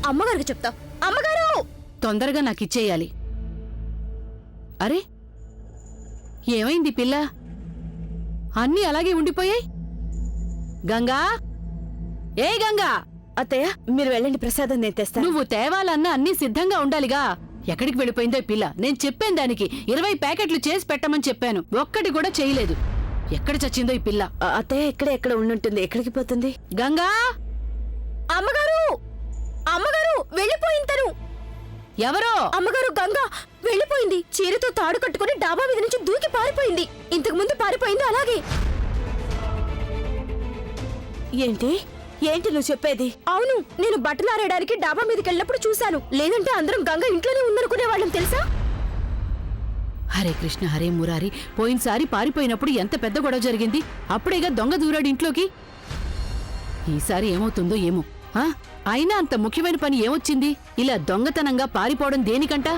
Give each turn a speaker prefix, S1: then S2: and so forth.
S1: అమ్మగారికి చెప్తా. అమ్మగారు
S2: తొందరగా నాకిచ్చేయాలి. అరే ఏమైంది పిల్ల? అన్నీ అలాగే ఉండిపోయాయి. గంగా, ఏ గంగా!
S1: అత్తయ్య మీరు వెళ్ళండి, ప్రసాదం నేను తెస్తాను.
S2: నువ్వు తేవాలన్నా అన్నీ సిద్ధంగా ఉండాలిగా. ఎక్కడికి వెళ్ళిపోయిందో పిల్ల? నేను చెప్పాను దానికి 20 ప్యాకెట్లు చేసి పెట్టమని చెప్పాను, ఒక్కటి కూడా చేయలేదు. ఎక్కడ చచ్చిందో ఈ పిల్ల?
S1: అత్తయ్య ఎక్కడ ఉండుంటుంది, ఎక్కడికి పోతుంది?
S2: గంగా!
S1: అమ్మగారు, అమ్మగారు వెళ్ళిపోయింది తను.
S2: ఎవరో?
S1: అమ్మగారు గంగా వెళ్ళిపోయింది. చీరతో తాడు కట్టుకుని డాబా మీద నుంచి దూకి పారిపోయింది. ఇంతకు ముందు పారిపోయింది అలాగే. ఏంటి ఏంటి నువ్వు చెప్పేది? అవును, నేను బట్టలు ఆరేయడానికి డాబా మీదకి వెళ్ళినప్పుడు చూశాను. లేదంటే అందరం గంగ ఇంట్లోనే ఉందనుకునే వాళ్ళం తెలుసా?
S2: హరే కృష్ణ హరే మురారి. పోయినసారి పారిపోయినప్పుడు ఎంత పెద్ద గొడవ జరిగింది. అప్పుడేగా దొంగ దూరాడు ఇంట్లోకి. ఈసారి ఏమవుతుందో ఏమో. అయినా అంత ముఖ్యమైన పని ఏమొచ్చింది? ఇలా దొంగతనంగా పారిపోవడం దేనికంట?